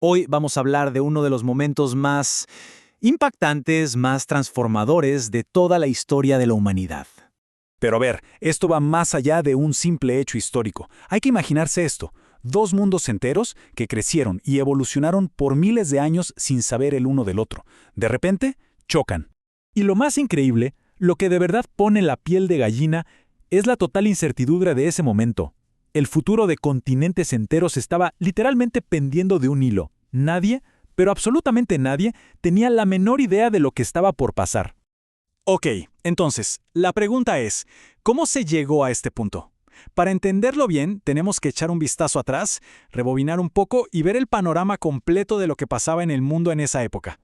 Hoy vamos a hablar de uno de los momentos más impactantes, más transformadores de toda la historia de la humanidad. Pero a ver, esto va más allá de un simple hecho histórico. Hay que imaginarse esto: dos mundos enteros que crecieron y evolucionaron por miles de años sin saber el uno del otro. De repente, chocan. Y lo más increíble, lo que de verdad pone la piel de gallina, es la total incertidumbre de ese momento. El futuro de continentes enteros estaba literalmente pendiendo de un hilo. Nadie, pero absolutamente nadie, tenía la menor idea de lo que estaba por pasar. Ok, entonces, la pregunta es, ¿cómo se llegó a este punto? Para entenderlo bien, tenemos que echar un vistazo atrás, rebobinar un poco y ver el panorama completo de lo que pasaba en el mundo en esa época.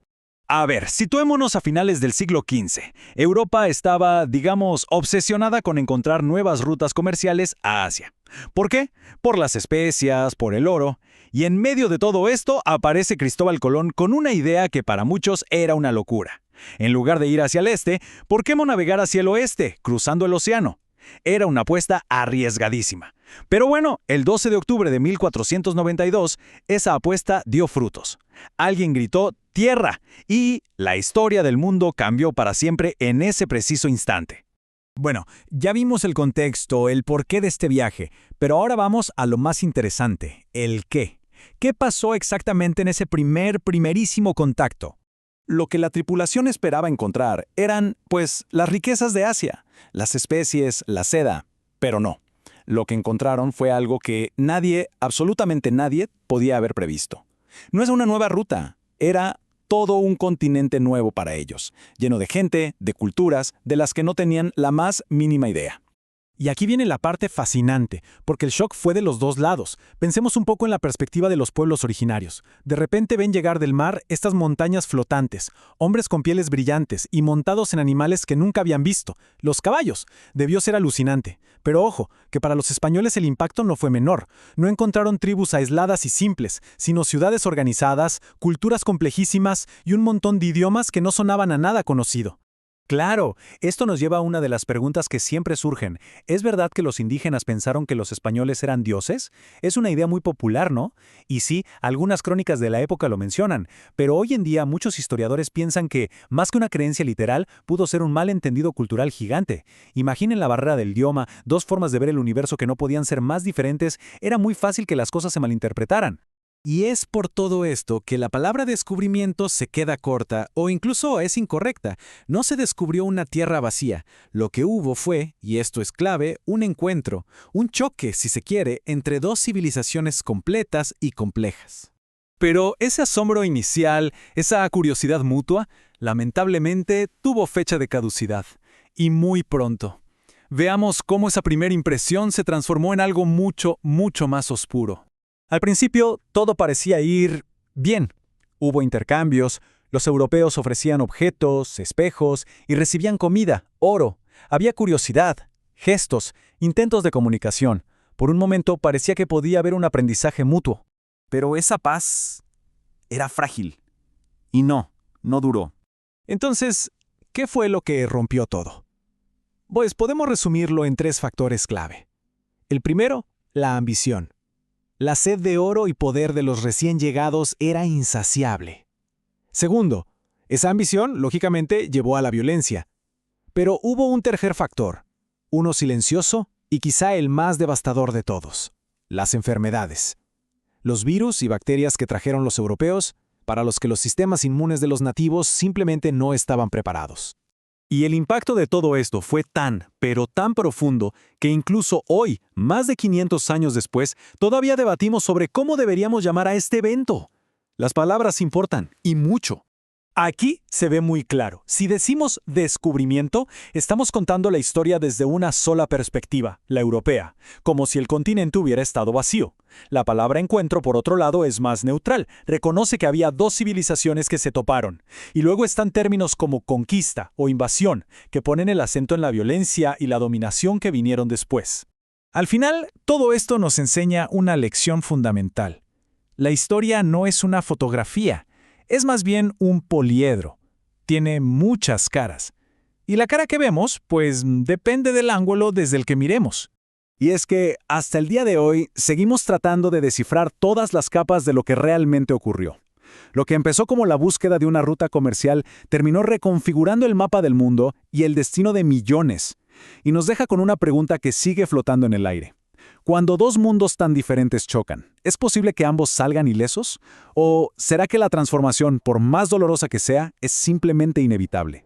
A ver, situémonos a finales del siglo XV. Europa estaba, digamos, obsesionada con encontrar nuevas rutas comerciales a Asia. ¿Por qué? Por las especias, por el oro. Y en medio de todo esto aparece Cristóbal Colón con una idea que para muchos era una locura. En lugar de ir hacia el este, ¿por qué no navegar hacia el oeste, cruzando el océano? Era una apuesta arriesgadísima. Pero bueno, el 12 de octubre de 1492, esa apuesta dio frutos. Alguien gritó ¡tierra! Y la historia del mundo cambió para siempre en ese preciso instante. Bueno, ya vimos el contexto, el porqué de este viaje, pero ahora vamos a lo más interesante, el qué. ¿Qué pasó exactamente en ese primerísimo contacto? Lo que la tripulación esperaba encontrar eran, pues, las riquezas de Asia, las especies, la seda, pero no. Lo que encontraron fue algo que nadie, absolutamente nadie, podía haber previsto. No es una nueva ruta, era todo un continente nuevo para ellos, lleno de gente, de culturas, de las que no tenían la más mínima idea. Y aquí viene la parte fascinante, porque el shock fue de los dos lados. Pensemos un poco en la perspectiva de los pueblos originarios. De repente ven llegar del mar estas montañas flotantes, hombres con pieles brillantes y montados en animales que nunca habían visto, los caballos. Debió ser alucinante. Pero ojo, que para los españoles el impacto no fue menor. No encontraron tribus aisladas y simples, sino ciudades organizadas, culturas complejísimas y un montón de idiomas que no sonaban a nada conocido. Claro, esto nos lleva a una de las preguntas que siempre surgen. ¿Es verdad que los indígenas pensaron que los españoles eran dioses? Es una idea muy popular, ¿no? Y sí, algunas crónicas de la época lo mencionan, pero hoy en día muchos historiadores piensan que, más que una creencia literal, pudo ser un malentendido cultural gigante. Imaginen la barrera del idioma, dos formas de ver el universo que no podían ser más diferentes, era muy fácil que las cosas se malinterpretaran. Y es por todo esto que la palabra descubrimiento se queda corta o incluso es incorrecta. No se descubrió una tierra vacía. Lo que hubo fue, y esto es clave, un encuentro, un choque, si se quiere, entre dos civilizaciones completas y complejas. Pero ese asombro inicial, esa curiosidad mutua, lamentablemente tuvo fecha de caducidad. Y muy pronto. Veamos cómo esa primera impresión se transformó en algo mucho, mucho más oscuro. Al principio, todo parecía ir bien. Hubo intercambios, los europeos ofrecían objetos, espejos y recibían comida, oro. Había curiosidad, gestos, intentos de comunicación. Por un momento parecía que podía haber un aprendizaje mutuo. Pero esa paz era frágil. Y no duró. Entonces, ¿qué fue lo que rompió todo? Pues podemos resumirlo en tres factores clave. El primero, la ambición. La sed de oro y poder de los recién llegados era insaciable. Segundo, esa ambición, lógicamente, llevó a la violencia. Pero hubo un tercer factor, uno silencioso y quizá el más devastador de todos: las enfermedades. Los virus y bacterias que trajeron los europeos, para los que los sistemas inmunes de los nativos simplemente no estaban preparados. Y el impacto de todo esto fue tan, pero tan profundo, que incluso hoy, más de 500 años después, todavía debatimos sobre cómo deberíamos llamar a este evento. Las palabras importan, y mucho. Aquí se ve muy claro. Si decimos descubrimiento, estamos contando la historia desde una sola perspectiva, la europea, como si el continente hubiera estado vacío. La palabra encuentro, por otro lado, es más neutral. Reconoce que había dos civilizaciones que se toparon. Y luego están términos como conquista o invasión, que ponen el acento en la violencia y la dominación que vinieron después. Al final, todo esto nos enseña una lección fundamental. La historia no es una fotografía. Es más bien un poliedro. Tiene muchas caras. Y la cara que vemos, pues, depende del ángulo desde el que miremos. Y es que, hasta el día de hoy, seguimos tratando de descifrar todas las capas de lo que realmente ocurrió. Lo que empezó como la búsqueda de una ruta comercial terminó reconfigurando el mapa del mundo y el destino de millones. Y nos deja con una pregunta que sigue flotando en el aire. Cuando dos mundos tan diferentes chocan, ¿es posible que ambos salgan ilesos? ¿O será que la transformación, por más dolorosa que sea, es simplemente inevitable?